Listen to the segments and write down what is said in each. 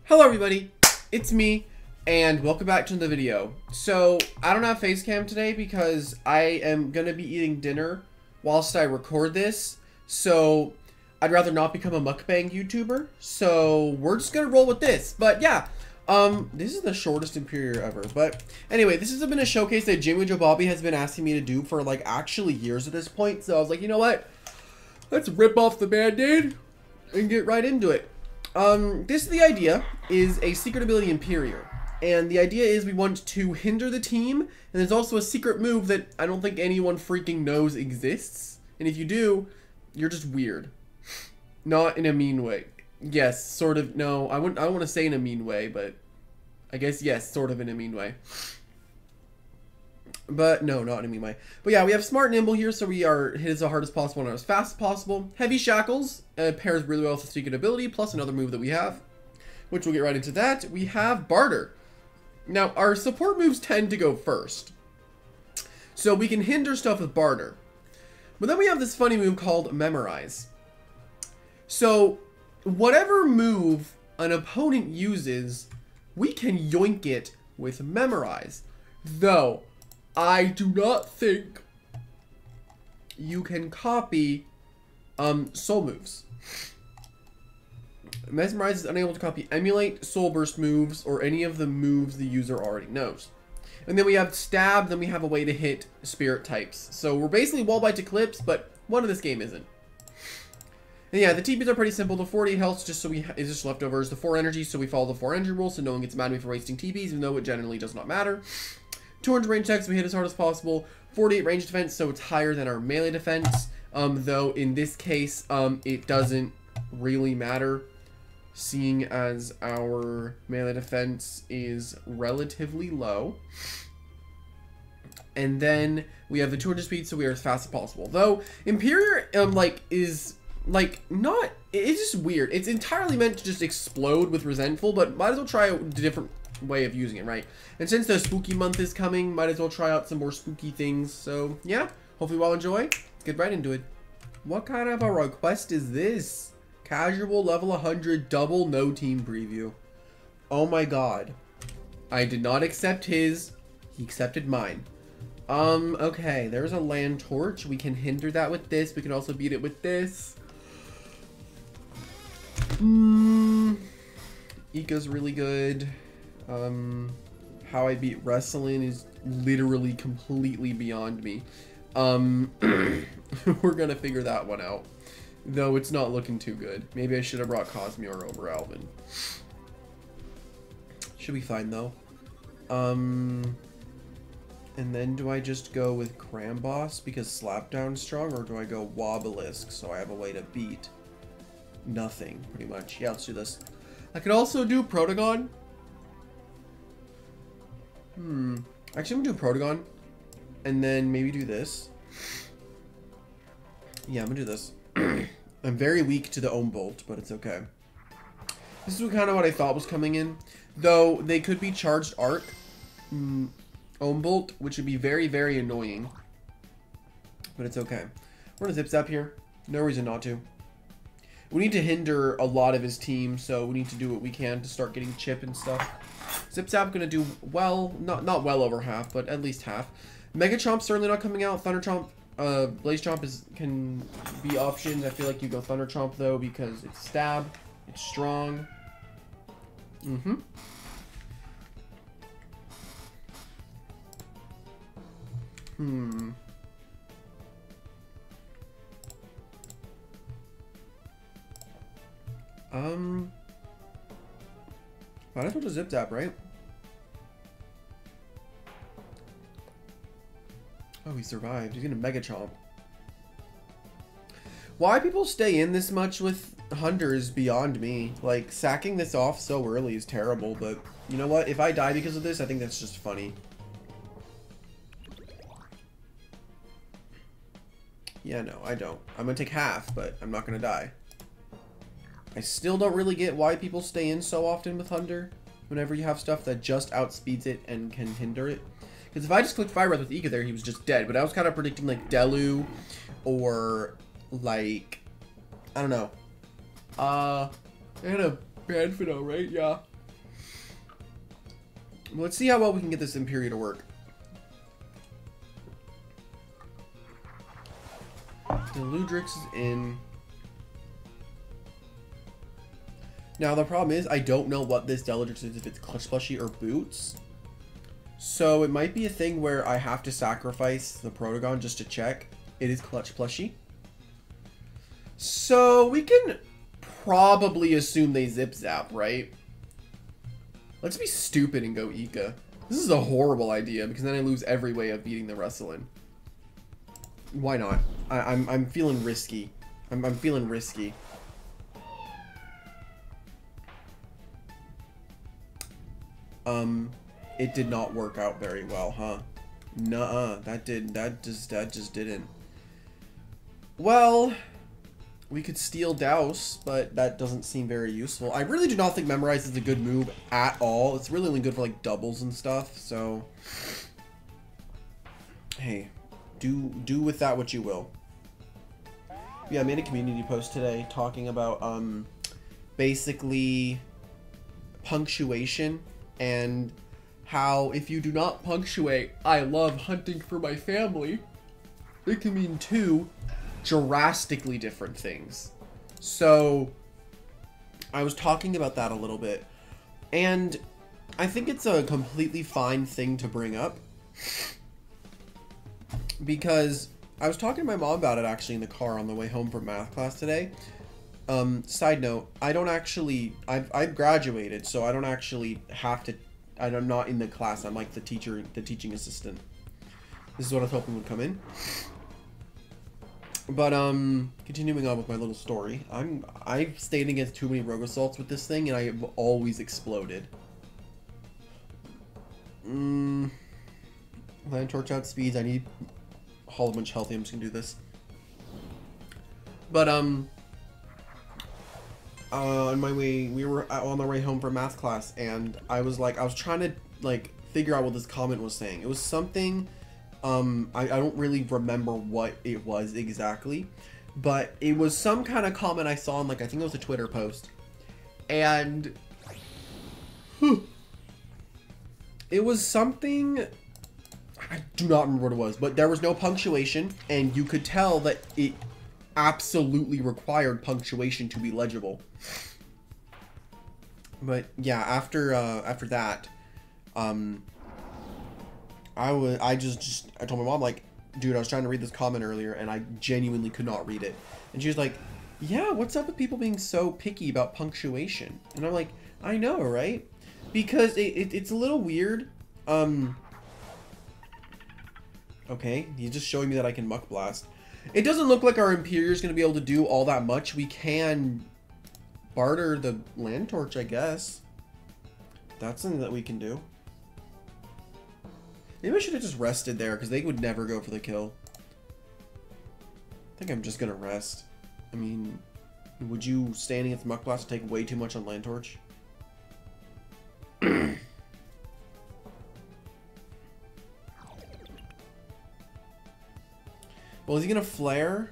Hello everybody, it's me, and welcome back to the video. So, I don't have face cam today because I am gonna be eating dinner whilst I record this, so I'd rather not become a mukbang YouTuber, so we're just gonna roll with this. But yeah, this is the shortest Imperior ever, but anyway, this has been a showcase that Jimmy Joe Bobby has been asking me to do for like actually years at this point, so I was like, you know what, let's rip off the band-aid and get right into it. The idea is a secret ability Imperior, and the idea is we want to hinder the team, and there's also a secret move that I don't think anyone freaking knows exists, and if you do, you're just weird. Not in a mean way. Yes, sort of, no, I don't want to say in a mean way, but I guess yes, sort of in a mean way. But no, not in a mean way. But yeah, we have Smart Nimble here, so we are hit as hard as possible and as fast as possible. Heavy Shackles pairs really well with the secret ability, plus another move that we have, which we'll get right into that. We have Barter. Now, our support moves tend to go first, so we can hinder stuff with Barter. But then we have this funny move called Memorize. So, whatever move an opponent uses, we can yoink it with Memorize. Though, I do not think you can copy soul moves. Mesmerize is unable to copy emulate, soul burst moves, or any of the moves the user already knows. And then we have stab, then we have a way to hit spirit types. So we're basically wall bite Eclipse, but one of this game isn't. And yeah, the TPs are pretty simple. The 48 health just so is just leftovers. The 4 energy, so we follow the 4 energy rule, so no one gets mad at me for wasting TPs, even though it generally does not matter. 200 range attacks, we hit as hard as possible. 48 range defense, so it's higher than our melee defense. Though in this case, it doesn't really matter, seeing as our melee defense is relatively low. And then we have the 200 speed, so we are as fast as possible. Though Imperior, is not. It's just weird. It's entirely meant to just explode with Resentful, but might as well try a different way of using it, right? And since the spooky month is coming, might as well try out some more spooky things. So yeah, hopefully you all enjoy. Let's get right into it. What kind of a request is this? Casual level 100 double no team preview. Oh my god. I did not accept his. He accepted mine. Okay, there's a land torch. We can hinder that with this. We can also beat it with this. Ika's really good. How I beat wrestling is literally completely beyond me. We're gonna figure that one out. Though it's not looking too good. Maybe I should have brought Cosmere over Alvin. Should be fine though. And then do I just go with Cramboss because Slapdown's strong, or do I go Wobelisk so I have a way to beat nothing, pretty much? Yeah, let's do this. I could also do Protagon. Actually, I'm gonna do Protagon, and then maybe do this. Yeah, I'm gonna do this. I'm very weak to the Ohm Bolt, but it's okay. This is kind of what I thought was coming in, though they could be charged arc Ohm Bolt, which would be very, very annoying. But it's okay. We're gonna zip zap here. No reason not to. We need to hinder a lot of his team, so we need to do what we can to start getting chip and stuff. Zip Zap gonna do well, not well over half, but at least half. Mega Chomp's certainly not coming out. Thunder Chomp, Blaze Chomp can be options. I feel like you go Thunder Chomp though because it's stab, it's strong. Might as well just Zip Zap, right? Oh, he survived. He's gonna Mega Chomp. Why people stay in this much with Hunter is beyond me. Like, sacking this off so early is terrible, but you know what? If I die because of this, I think that's just funny. Yeah, no, I don't. I'm gonna take half, but I'm not gonna die. I still don't really get why people stay in so often with Hunter whenever you have stuff that just outspeeds it and can hinder it. Because if I just clicked Fire Breath with Ika there, he was just dead. But I was kind of predicting like Delu or like, I don't know. I had a Banfino, right? Yeah. Let's see how well we can get this Imperior to work. The Ludrix is in. Now the problem is I don't know what this Deladrix is, if it's Clutch Plushie or Boots. So it might be a thing where I have to sacrifice the Protagon just to check. It is Clutch Plushie. So we can probably assume they Zip Zap, right? Let's be stupid and go Ika. This is a horrible idea because then I lose every way of beating the Wrestling. Why not? I'm feeling risky. I'm feeling risky. It did not work out very well, huh? Nuh-uh. That just didn't. Well, we could steal Douse, but that doesn't seem very useful. I really do not think Memorize is a good move at all. It's really only good for like doubles and stuff, so hey, do with that what you will. Yeah, I made a community post today talking about basically punctuation and how if you do not punctuate "I love hunting for my family," it can mean two drastically different things. So I was talking about that a little bit, and I think it's a completely fine thing to bring up because I was talking to my mom about it actually in the car on the way home from math class today. Side note, I've graduated, so I don't actually have to, I'm not in the class. I'm like the teaching assistant. This is what I was hoping would come in. But, continuing on with my little story, I've stayed against too many rogue assaults with this thing, and I have always exploded. Land torch out speeds, I need Hollow Bunch healthy, I'm just gonna do this. But, on my way, we were on the way home from math class, and I was trying to, like, figure out what this comment was saying. It was something, I don't really remember what it was exactly, but it was some kind of comment I saw on, like, I think it was a Twitter post, and it was something, I do not remember what it was, but there was no punctuation, and you could tell that it absolutely required punctuation to be legible. But yeah, after that, I told my mom, like, dude, I was trying to read this comment earlier and I genuinely could not read it. And she was like, yeah, what's up with people being so picky about punctuation? And I'm like, I know, right? Because it's a little weird. Okay, he's just showing me that I can Muck Blast. It doesn't look like our Imperior is going to be able to do all that much. We can barter the Land Torch, I guess. That's something that we can do. Maybe I should have just rested there, because they would never go for the kill. I think I'm just going to rest. I mean, would you standing against Muck Blast take way too much on Land Torch? Well, is he going to flare?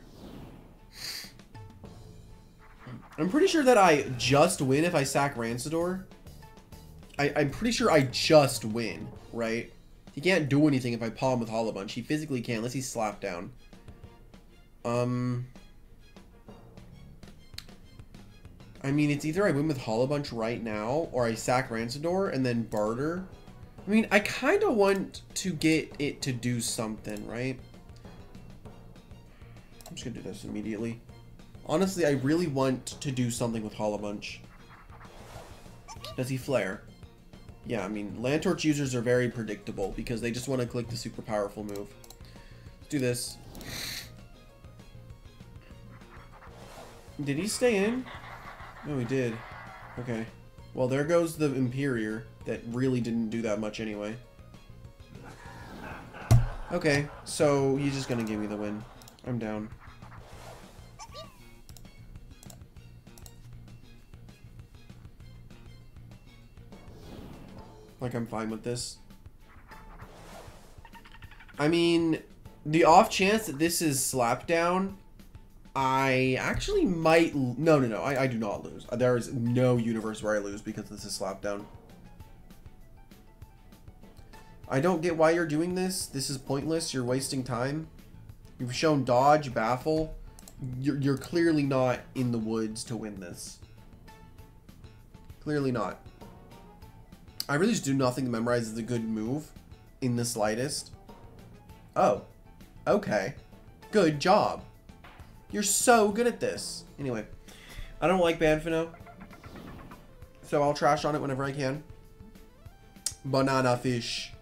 I'm pretty sure that I just win if I sack Rancidor. I'm pretty sure I just win, right? He can't do anything if I paw him with Hollow Bunch. He physically can't unless he's slapped down. I mean, it's either I win with Hollow Bunch right now, or I sack Rancidor and then barter. I mean, I kind of want to get it to do something, right? I'm just gonna do this immediately. Honestly, I really want to do something with Hollow Bunch. Does he flare? Yeah, I mean, Land Torch users are very predictable because they just want to click the super powerful move. Let's do this. Did he stay in? No, he did. Okay. Well, there goes the Imperior that really didn't do that much anyway. Okay, so he's just gonna give me the win. I'm down. Like, I'm fine with this. I mean, the off chance that this is Slapdown, I actually might... No, I do not lose. There is no universe where I lose because this is Slapdown. I don't get why you're doing this. This is pointless. You're wasting time. You've shown dodge, baffle. You're clearly not in the woods to win this. Clearly not. I really just do nothing to memorize is a good move in the slightest. Oh. Okay. Good job. You're so good at this. Anyway. I don't like Banfino. So I'll trash on it whenever I can. Banana fish.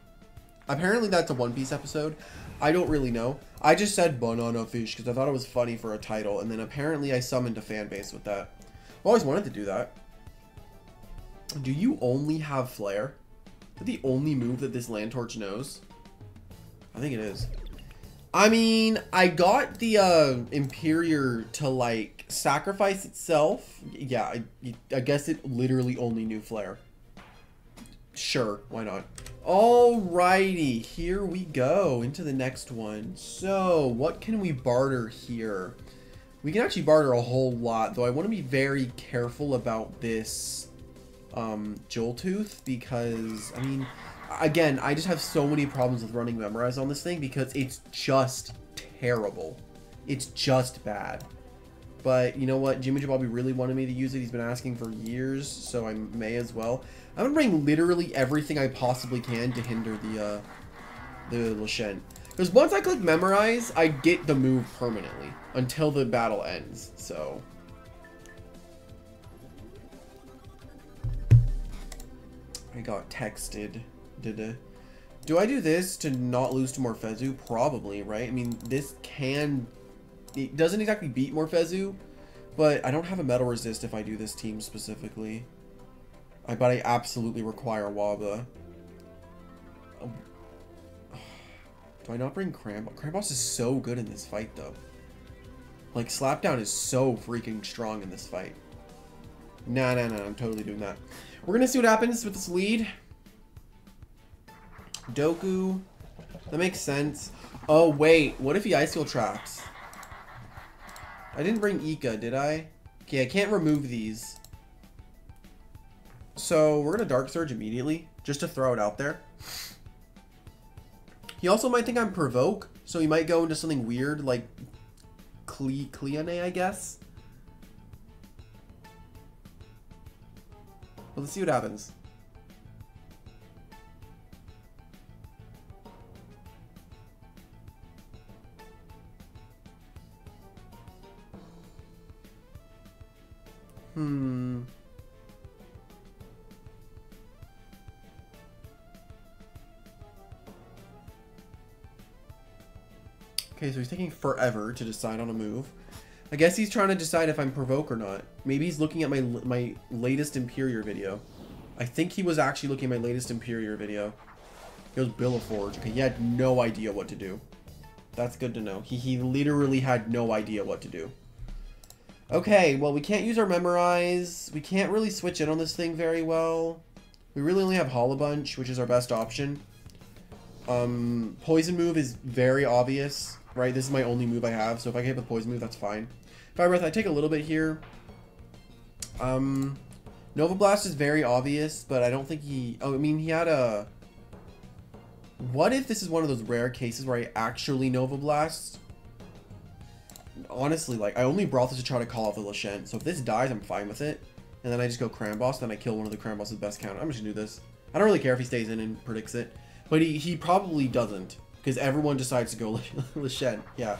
Apparently that's a One Piece episode. I don't really know. I just said banana fish because I thought it was funny for a title. And then apparently I summoned a fan base with that. I've always wanted to do that. Do you only have Flare? Is that the only move that this Land Torch knows? I think it is. I mean, I got the Imperior to like sacrifice itself. Yeah, I guess it literally only knew Flare. Sure, why not? Alrighty, here we go into the next one. So, what can we barter here? We can actually barter a whole lot, though I want to be very careful about this Joltooth because, I mean, again, I just have so many problems with running Memorize on this thing because it's just terrible. It's just bad. But you know what? Jimmy Jabobby really wanted me to use it. He's been asking for years, so I may as well. I'm gonna bring literally everything I possibly can to hinder the Lashen. Because once I click Memorize, I get the move permanently until the battle ends. So I got texted. Do I do this to not lose to Morphezu? Probably, right? I mean, this can... It doesn't exactly beat Morphezu, but I don't have a metal resist if I do this team specifically. But I absolutely require Waba. Do I not bring Cramboss? Cramboss is so good in this fight, though. Like, Slapdown is so freaking strong in this fight. Nah, I'm totally doing that. We're gonna see what happens with this lead. Doku. That makes sense. Oh, wait. What if he Ice Seal traps? I didn't bring Ika, did I? Okay, I can't remove these. So, we're gonna Dark Surge immediately, just to throw it out there. He also might think I'm Provoke, so he might go into something weird, like Cleone, I guess. Well, let's see what happens. Okay, so he's taking forever to decide on a move. I guess he's trying to decide if I'm Provoke or not. Maybe he's looking at my latest Imperior video. I think he was actually looking at my latest Imperior video. He goes Bill of Forge. Okay, he had no idea what to do. That's good to know. He literally had no idea what to do. Okay, well, we can't use our Memorize. We can't really switch in on this thing very well. We really only have Hollow Bunch, which is our best option. Poison move is very obvious, right? This is my only move I have, so if I can hit with Poison move, that's fine. Fire Breath, I take a little bit here. Nova Blast is very obvious, but I don't think he... Oh, I mean, he had a... What if this is one of those rare cases where I actually Nova Blast? Honestly, like, I only brought this to try to call off the Lashen, so if this dies, I'm fine with it. And then I just go Cramboss, then I kill one of the Cramboss's best counter. I'm just gonna do this. I don't really care if he stays in and predicts it. But he probably doesn't, because everyone decides to go Lashen. Yeah.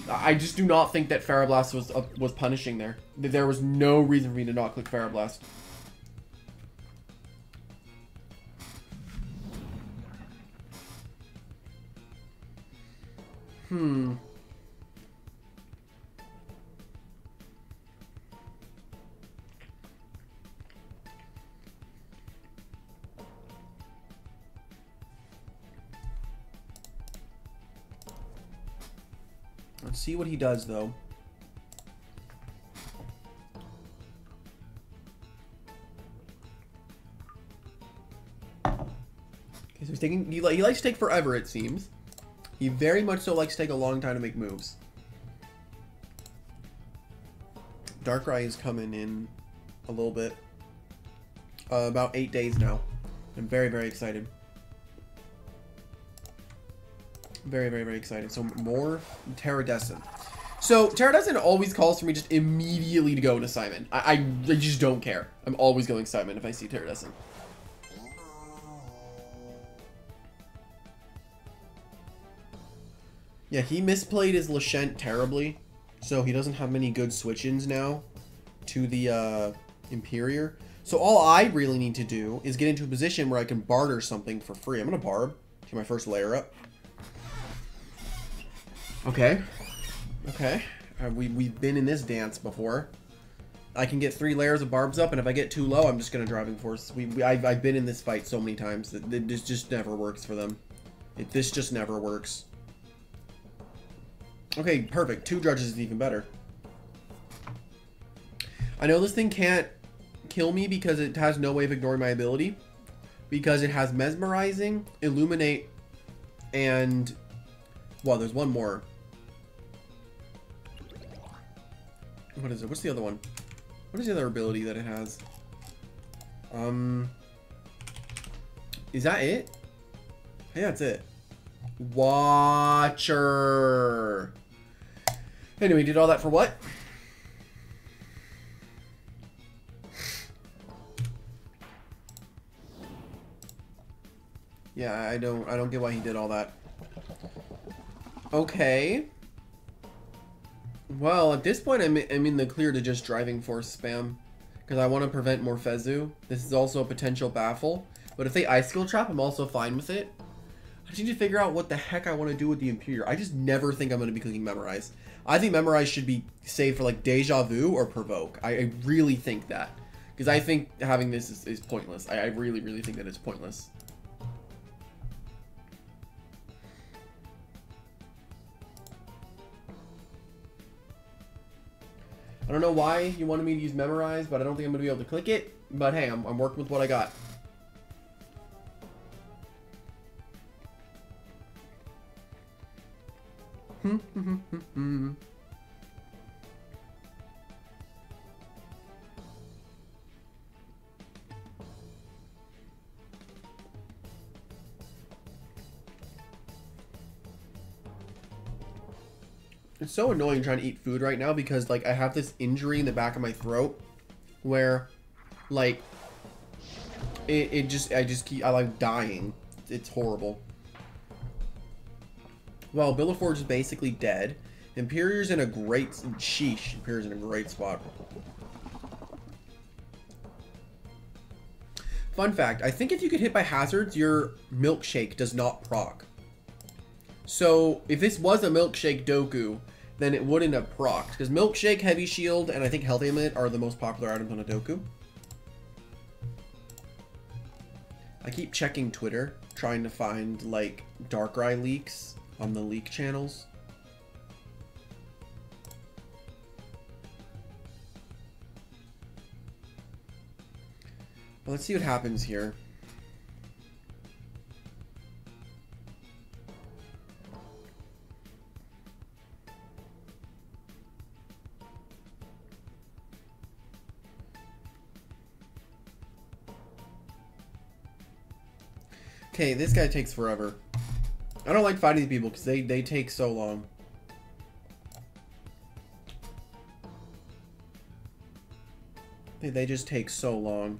I just do not think that Farablast was punishing there. There was no reason for me to not click Farablast. Let's see what he does, though. Okay, so he's taking... He likes to take forever, it seems. He very much so likes to take a long time to make moves. Darkrai is coming in a little bit. About 8 days now. I'm very, very excited. Very, very, very excited. So more Terradescent. So Terradescent always calls for me just immediately to go into Simon. I just don't care. I'm always going Simon if I see Terradescent. Yeah, he misplayed his Lashent terribly, so he doesn't have many good switch-ins now to the Imperior. So all I really need to do is get into a position where I can barter something for free. I'm gonna barb to my first layer up. Okay. Okay. We've been in this dance before. I can get 3 layers of barbs up, and if I get too low, I'm just gonna driving force. I've been in this fight so many times that this just never works for them. This just never works. Okay, perfect. 2 Drudges is even better. I know this thing can't kill me because it has no way of ignoring my ability. Because it has Mesmerizing, Illuminate, and... well, there's one more. What is it? What's the other one? What is the other ability that it has? Is that it? Hey, that's it. Watcher. Anyway, did all that for what? Yeah, I don't get why he did all that. Okay. Well, at this point, I'm in the clear to just driving force spam. Because I want to prevent more Fezu. This is also a potential baffle. But if they Icicle Trap, I'm also fine with it. I just need to figure out what the heck I want to do with the Imperior. I just never think I'm going to be clicking Memorize. I think Memorize should be saved for like Deja Vu or Provoke. I really think that. Because I think having this is pointless. I really, really think that it's pointless. I don't know why you wanted me to use Memorize, but I don't think I'm going to be able to click it. But hey, I'm working with what I got. It's so annoying trying to eat food right now because like I have this injury in the back of my throat where like I like dying. It's horrible. Well, Billaforge is basically dead. Imperior's in a great... sheesh. Imperior's in a great spot. Fun fact. I think if you get hit by hazards, your milkshake does not proc. So, if this was a milkshake Doku, then it wouldn't have procced. Because milkshake, heavy shield, and I think health amulet are the most popular items on a Doku. I keep checking Twitter, trying to find, like, Darkrai leaks on the leak channels. Well, let's see what happens here. Okay, this guy takes forever. I don't like fighting these people because they take so long. They just take so long.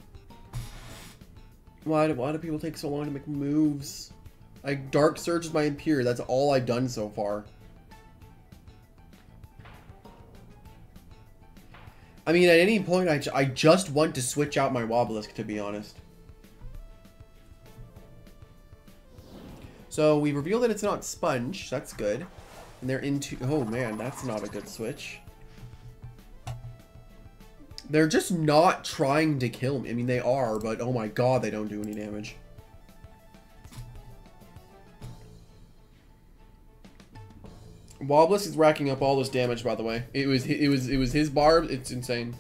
Why do people take so long to make moves? Like, Dark Surge is my Imperior. That's all I've done so far. I mean, at any point, I just want to switch out my Wobelisk, to be honest. So, we revealed that it's not Sponge. That's good. And they're into... oh, man, that's not a good switch. They're just not trying to kill me. I mean, they are, but oh my god, they don't do any damage. Wobelisk is racking up all this damage, by the way. It was his barb. It's insane.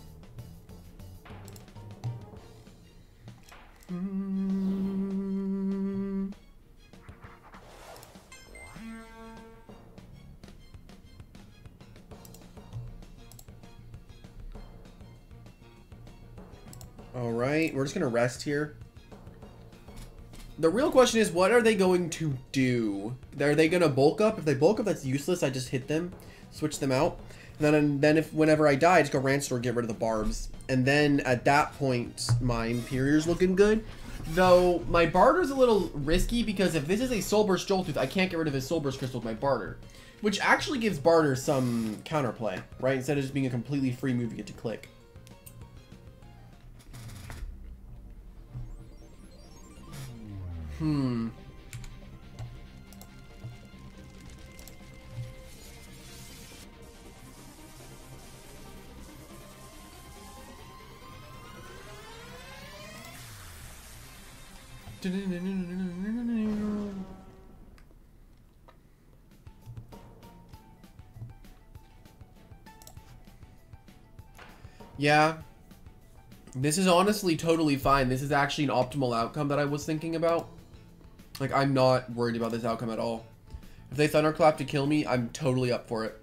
Alright, we're just gonna rest here. the real question is, what are they going to do? Are they going to bulk up? If they bulk up, that's useless. I just hit them, switch them out. And then if whenever I die, I just go Rancid or get rid of the barbs. And then at that point, my Imperior's looking good. Though my Barter's a little risky because if this is a Soulburst Joltooth, I can't get rid of his Soulburst Crystal with my Barter. Which actually gives Barter some counterplay, right? Instead of just being a completely free move you get to click. Yeah. This is honestly totally fine. This is actually an optimal outcome that I was thinking about. Like, I'm not worried about this outcome at all. If they Thunderclap to kill me, I'm totally up for it.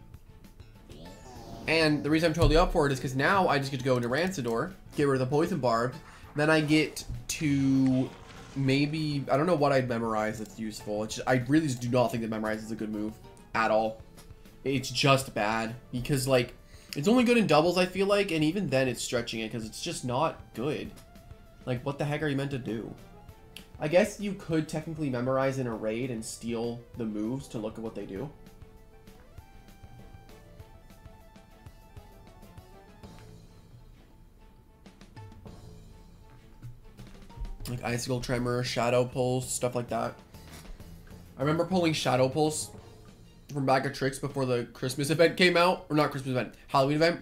And the reason I'm totally up for it is because now I just get to go into Rancidor, get rid of the Poison Barbs, then I get to maybe, I don't know what I'd memorize that's useful. It's just, I really just do not think that Memorize is a good move at all. It's just bad because, like, it's only good in doubles, I feel like, and even then it's stretching it because it's just not good. Like, what the heck are you meant to do? I guess you could technically memorize in a raid and steal the moves to look at what they do. Like Icicle Tremor, Shadow Pulse, stuff like that. I remember pulling Shadow Pulse from Bag of Tricks before the Christmas event came out. Or not Christmas event, Halloween event.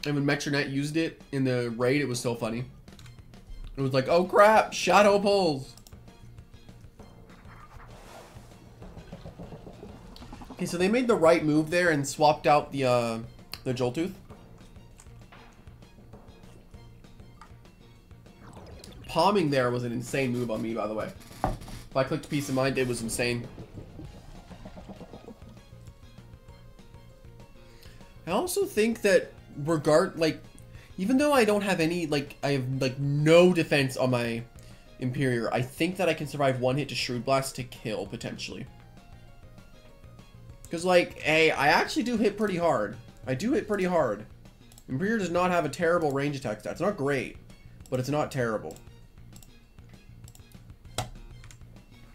And when Metronet used it in the raid, it was so funny. It was like, oh crap, Shadow Pulse. Okay, so they made the right move there and swapped out the Joltooth. Palming there was an insane move on me, by the way. If I clicked Peace of Mind, it was insane. I also think that even though I don't have any, I have, no defense on my Imperior, I think that I can survive one hit to Shrewd Blast to kill, potentially. Because, hey, I actually do hit pretty hard. I do hit pretty hard. Imperior does not have a terrible range attack stat. It's not great, but it's not terrible.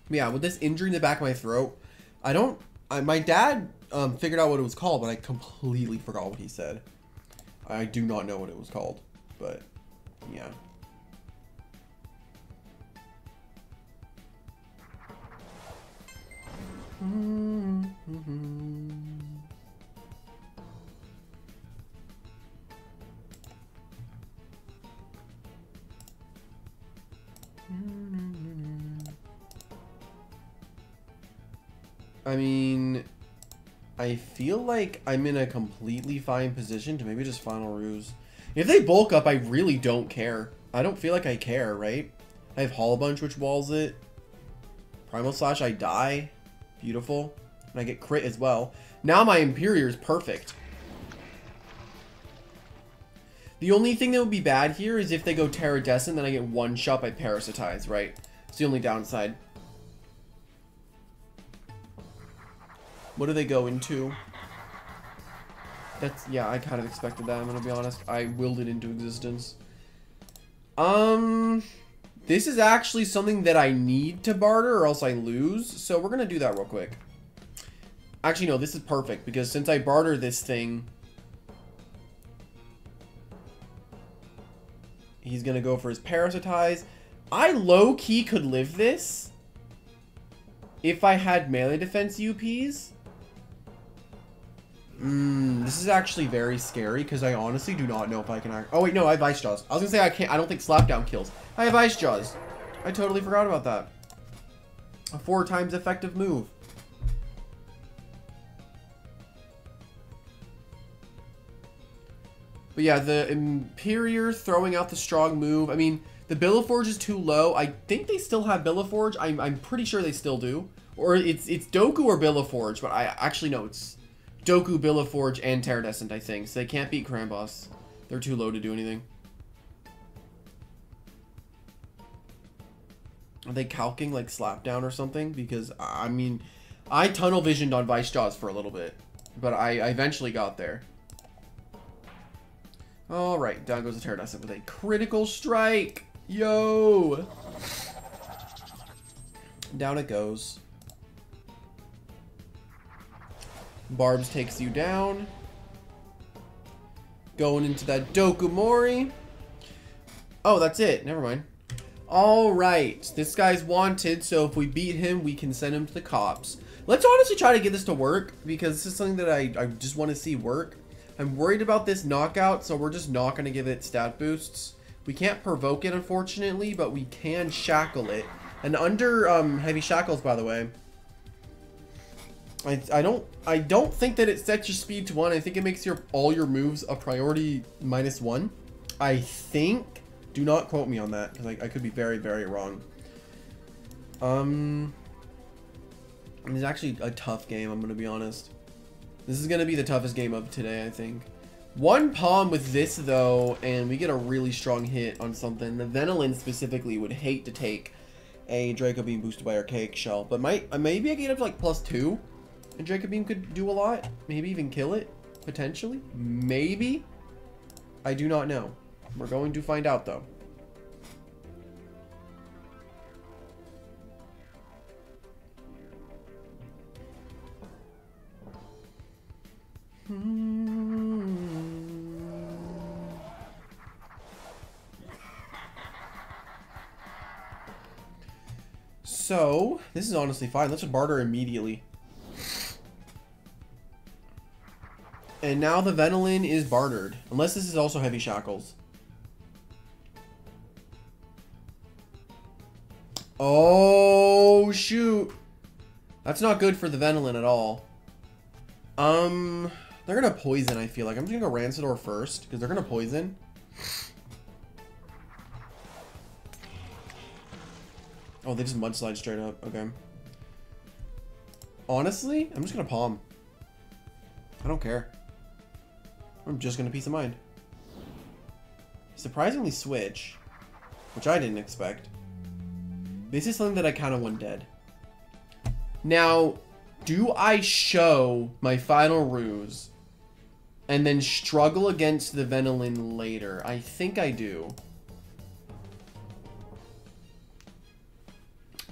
Yeah, with this injury in the back of my throat, my dad figured out what it was called, but I completely forgot what he said. I do not know what it was called, but yeah. I mean, I feel like I'm in a completely fine position to maybe just Final Ruse. If they bulk up, I really don't care. I don't feel like I care, right? I have Hollow Bunch, which walls it. Primal Slash, I die. Beautiful. And I get crit as well. Now my Imperior is perfect. The only thing that would be bad here is if they go Terradescent, then I get one shot by Parasitize, right? It's the only downside. What do they go into? Yeah, I kind of expected that, I'm gonna be honest. I willed it into existence. This is actually something that I need to barter or else I lose. So we're gonna do that real quick. Actually, no, this is perfect because since I barter this thing, he's gonna go for his Parasitize. I low-key could live this if I had melee defense UPs. This is actually very scary because I honestly do not know if I can. Oh wait, no, I have Ice Jaws. I was gonna say I can't. I don't think Slapdown kills. I have Ice Jaws. I totally forgot about that. A 4 times effective move. But yeah, the Imperior throwing out the strong move. I mean, the Billiforge is too low. I think they still have Billiforge. I'm pretty sure they still do. Or it's Doku or Billiforge, but I actually know it's Doku, Billiforge, and Terradescent, I think. So they can't beat Krambos. They're too low to do anything. Are they calcing like Slapdown or something? Because, I mean, I tunnel visioned on Vice Jaws for a little bit. But I eventually got there. Alright, down goes the Pterodactyl with a critical strike. Yo! Down it goes. Barbs takes you down. Going into that Dokumori. Oh, that's it. Never mind. Alright. This guy's wanted, so if we beat him, we can send him to the cops. Let's honestly try to get this to work, because this is something that I just want to see work. I'm worried about this knockout, so we're just not going to give it stat boosts. We can't provoke it, unfortunately, but we can shackle it. And under heavy shackles, by the way, I don't think that it sets your speed to 1. I think it makes all your moves a priority -1. I think. Do not quote me on that, because I could be very, very wrong. It's actually a tough game, I'm going to be honest. This is going to be the toughest game of today, I think. One palm with this, though, and we get a really strong hit on something. The Venolin specifically would hate to take a Draco Beam boosted by Archaic Shell, but maybe I get up to like +2, and Draco Beam could do a lot. Maybe even kill it, potentially. Maybe. I do not know. We're going to find out, though. So, this is honestly fine. Let's just barter immediately. And now the Venolin is bartered. Unless this is also heavy shackles. Oh, shoot. That's not good for the Venolin at all. They're gonna poison, I feel like. I'm just gonna go Rancidor first, because they're gonna poison. Oh, they just mudslide straight up. Okay. Honestly, I'm just gonna palm. I don't care. I'm just gonna peace of mind. Surprisingly switch, which I didn't expect. This is something that I kind of want dead. Now, do I show my final ruse and then struggle against the Venolin later? I think I do.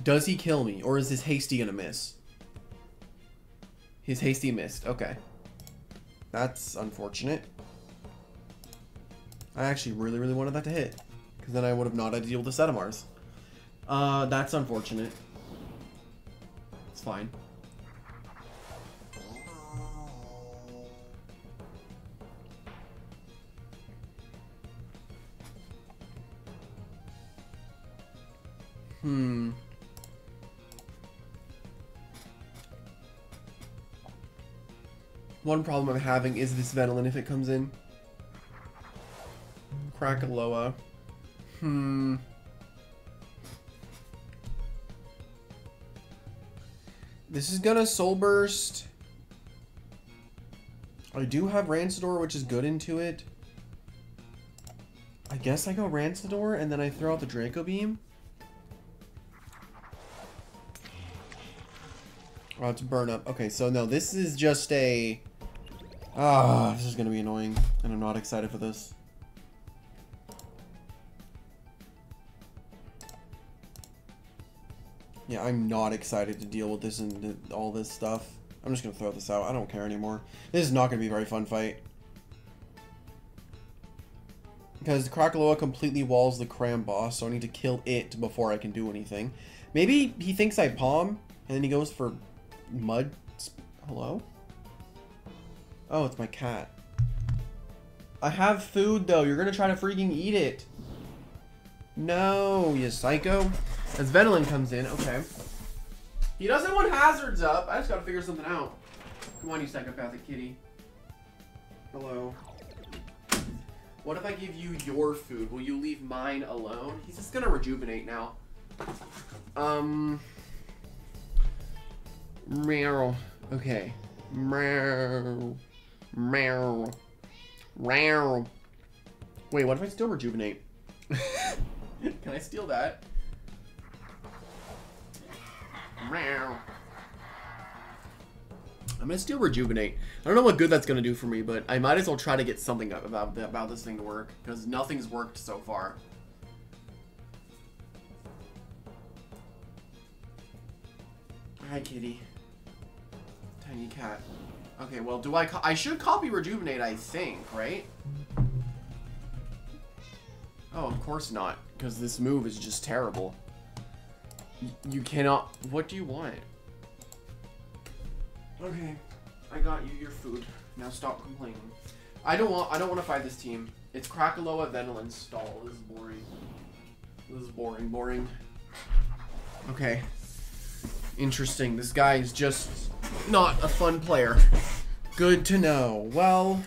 Does he kill me, or is his hasty gonna miss? His hasty missed. Okay. That's unfortunate. I actually really, really wanted that to hit, because then I would have not had to deal with the Setamars. That's unfortunate. It's fine. One problem I'm having is this Venolin if it comes in. Krakaloa. This is gonna Soul Burst. I do have Rancidor, which is good into it. I guess I go Rancidor and then I throw out the Draco Beam. Oh, it's burn up. Okay, so no, this is just a... this is gonna be annoying, and I'm not excited for this. Yeah, I'm not excited to deal with this and all this stuff. I'm just gonna throw this out. I don't care anymore. This is not gonna be a very fun fight. Because the Krakaloa completely walls the Cram boss, so I need to kill it before I can do anything. Maybe he thinks I palm, and then he goes for mud. Hello? Oh, it's my cat. I have food, though. You're gonna try to freaking eat it. No, you psycho. As Venolin comes in, okay. He doesn't want hazards up. I just gotta figure something out. Come on, you psychopathic kitty. Hello. What if I give you your food? Will you leave mine alone? He's just gonna rejuvenate now. Meow. Okay. Meow. Meow. Meow. Wait, what if I still rejuvenate? Can I steal that? I'm gonna steal Rejuvenate. I don't know what good that's gonna do for me, but I might as well try to get something about this thing to work, because nothing's worked so far. Hi, kitty. Tiny cat. Okay, well, do I should copy Rejuvenate, I think, right? Oh, of course not, because this move is just terrible. You cannot... What do you want? Okay, I got you your food. Now stop complaining. I don't want to fight this team. It's Krakaloa, Venolin, Stall. This is boring. This is boring. Okay. Interesting. This guy is just not a fun player. Good to know. Well,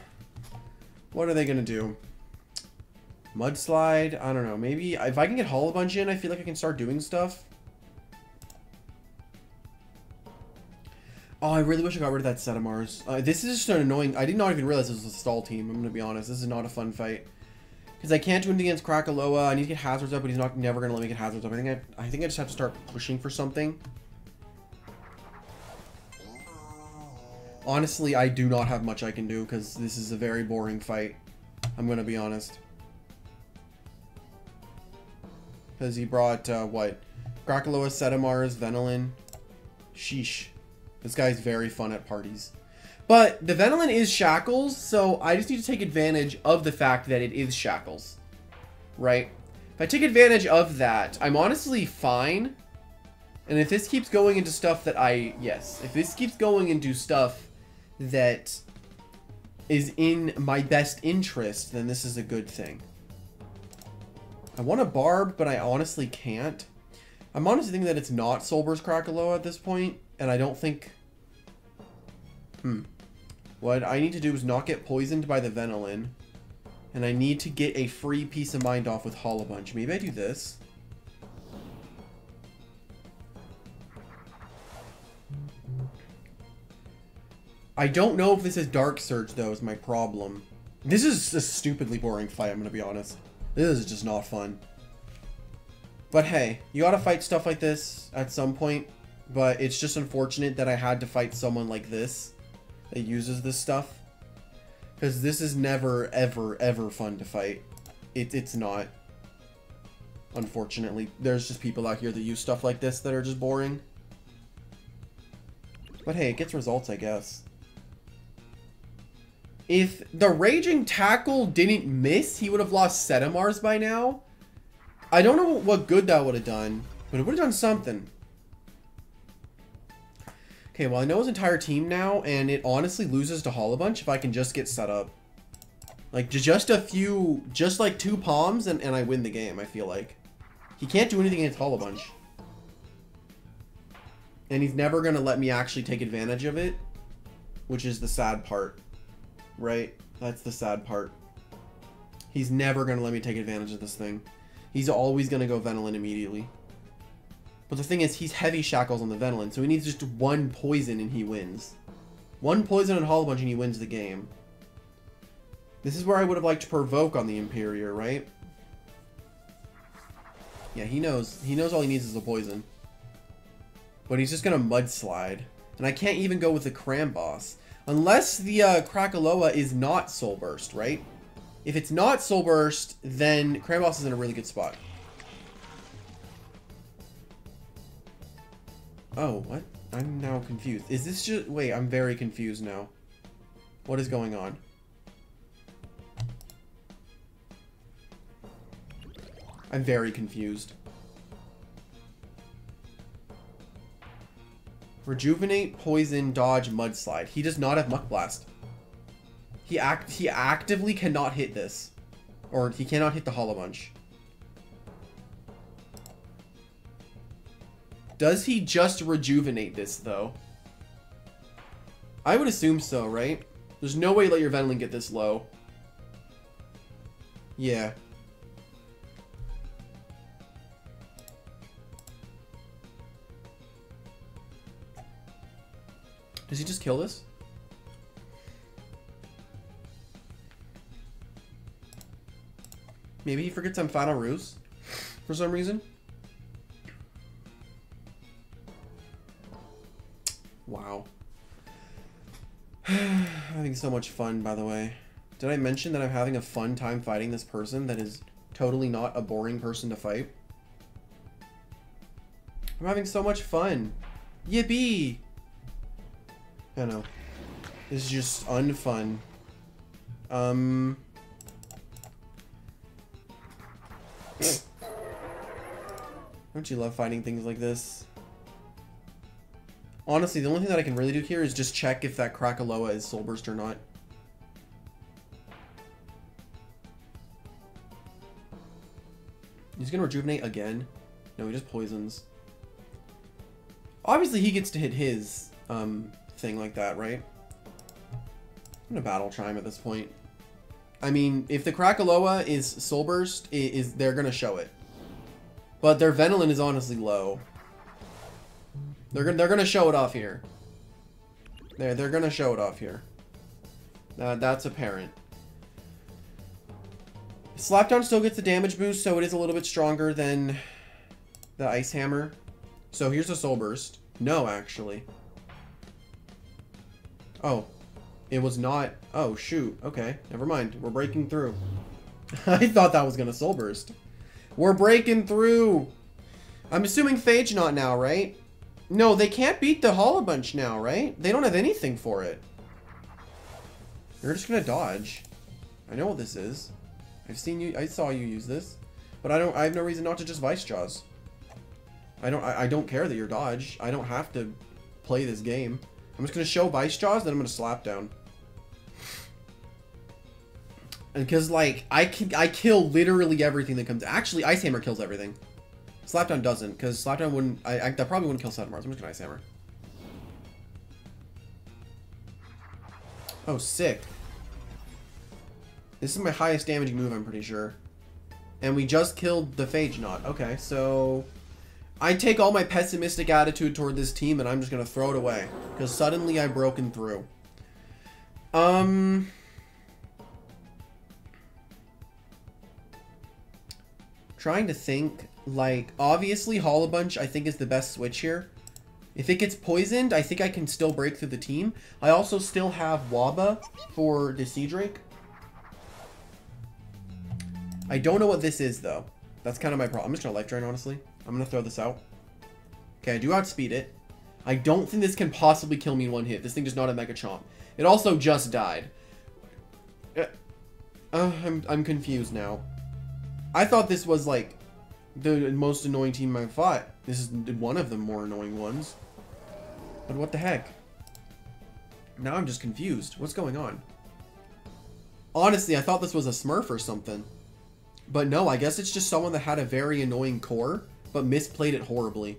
what are they gonna do? Mudslide? I don't know. Maybe if I can get Hollow Bunch in, I feel like I can start doing stuff. Oh, I really wish I got rid of that set of Mars. This is just an annoying... I did not even realize this was a stall team. I'm going to be honest. This is not a fun fight. Because I can't do anything against Krakaloa. I need to get hazards up, but he's never going to let me get hazards up. I think I just have to start pushing for something. Honestly, I do not have much I can do, because this is a very boring fight. I'm going to be honest. Because he brought, what? Krakaloa, Setamars, Venolin. Sheesh. This guy's very fun at parties. But the Venolin is Shackles, so I just need to take advantage of the fact that it is Shackles. Right? If I take advantage of that, I'm honestly fine. And if this keeps going into stuff that if this keeps going into stuff that is in my best interest, then this is a good thing. I want a Barb, but I honestly can't. I'm honestly thinking that it's not Solber's Krakaloa at this point, and I don't think... What I need to do is not get poisoned by the Venolin, and I need to get a free Peace of Mind off with Hollow Bunch. Maybe I do this. I don't know if this is Dark Surge, though, is my problem. This is a stupidly boring fight, I'm going to be honest. This is just not fun. But hey, you gotta fight stuff like this at some point. But it's just unfortunate that I had to fight someone like this that uses this stuff. Because this is never, ever, ever fun to fight. It's not. Unfortunately. There's just people out here that use stuff like this that are just boring. But hey, it gets results, I guess. If the Raging Tackle didn't miss, he would have lost Setamars by now. I don't know what good that would have done, but it would have done something. Okay, well, I know his entire team now, and it honestly loses to Hollow Bunch if I can just get set up. Like, just a few, just like 2 palms, and I win the game, I feel like. He can't do anything against Hollow Bunch. And he's never going to let me actually take advantage of it, which is the sad part. Right? That's the sad part. He's never going to let me take advantage of this thing. He's always going to go Venolin immediately. But the thing is, he's heavy Shackles on the Venolin, so he needs just 1 poison and he wins. 1 poison on Hollow Bunch and he wins the game. This is where I would have liked to provoke on the Imperior, right? Yeah, he knows. He knows all he needs is a poison. But he's just going to Mudslide. And I can't even go with the Cram Boss. Unless the Krakaloa is not Soul Burst, right? If it's not Soul Burst, then Cram Boss is in a really good spot. Oh, what? I'm now confused. Is this just... Wait, I'm very confused now. What is going on? I'm very confused. Rejuvenate, Poison, Dodge, Mudslide. He does not have Muck Blast. He actively cannot hit this. Or he cannot hit the Hollow Bunch. Does he just rejuvenate this, though? I would assume so, right? There's no way you let your Venolin get this low. Yeah. Does he just kill this? Maybe he forgets I'm Final Ruse for some reason. Wow. Having so much fun, by the way. Did I mention that I'm having a fun time fighting this person that is totally not a boring person to fight? I'm having so much fun. Yippee! I know. This is just unfun. Don't you love fighting things like this? Honestly, the only thing that I can really do here is just check if that Krakaloa is Soul Burst or not. He's gonna rejuvenate again? No, he just poisons. Obviously, he gets to hit his thing like that, right? I'm gonna Battle Chime at this point. I mean, if the Krakaloa is Soul Burst, they're gonna show it. But their Venilin is honestly low. They're gonna show it off here. They're gonna show it off here. That's apparent. Slapdown still gets the damage boost, so it is a little bit stronger than the Ice Hammer. So here's a Soul Burst. No, actually. Oh. It was not... Oh, shoot. Okay. Never mind. We're breaking through. I thought that was gonna Soul Burst. We're breaking through! I'm assuming Phage not now, right? No, they can't beat the Hollow Bunch now, right? They don't have anything for it. You're just gonna dodge. I know what this is. I saw you use this. But I have no reason not to just Vice Jaws. I don't care that you're dodge. I don't have to play this game. I'm just gonna show Vice Jaws, then I'm gonna Slap Down. And because like I kill literally everything that comes. Actually, Ice Hammer kills everything. Slapdown doesn't, because Slapdown wouldn't. That probably wouldn't kill Satamars. I'm just gonna Ice Hammer. Oh, sick. This is my highest damaging move, I'm pretty sure. And we just killed the Phage Knot. Okay, so I take all my pessimistic attitude toward this team and I'm just gonna throw it away. Because suddenly I've broken through. Trying to think, like, obviously Hollow Bunch I think is the best switch here. If it gets poisoned, I think I can still break through the team. I also still have Waba for the Sea Drake. I don't know what this is, though. That's kind of my problem. I'm just going to Life Drain, honestly. I'm going to throw this out. Okay, I do outspeed it. I don't think this can possibly kill me in one hit. This thing does not have Mega Chomp. It also just died. I'm confused now. I thought this was, like, the most annoying team I've fought. This is one of the more annoying ones. But what the heck? Now I'm just confused. What's going on? Honestly, I thought this was a Smurf or something. But no, I guess it's just someone that had a very annoying core, but misplayed it horribly.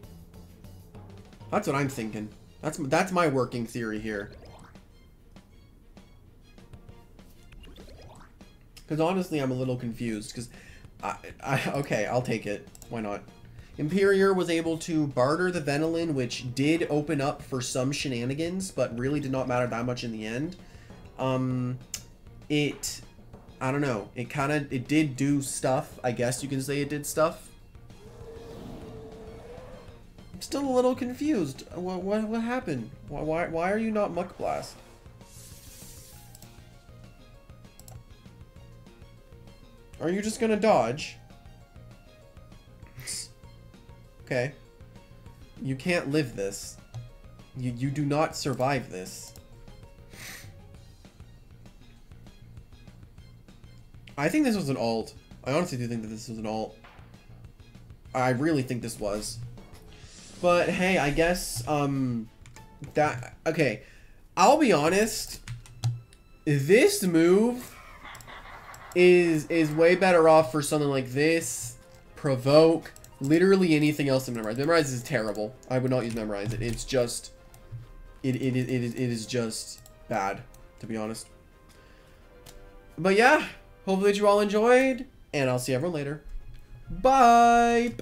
That's what I'm thinking. That's my working theory here. Because honestly, I'm a little confused. Because, okay, I'll take it. Why not? Imperior was able to barter the Venilin, which did open up for some shenanigans, but really did not matter that much in the end. I don't know. It did do stuff. I guess you can say it did stuff. I'm still a little confused. What happened? Why are you not Muck Blast? Are you just gonna dodge? Okay. You can't live this. You do not survive this. I think this was an alt. I honestly do think that this was an alt. I really think this was. But hey, I guess okay. I'll be honest. This move is way better off for something like this, Provoke, literally anything else than Memorize. Memorize is terrible. I would not use Memorize. It's just it is just bad, to be honest. But yeah. Hopefully that you all enjoyed, and I'll see everyone later. Bye!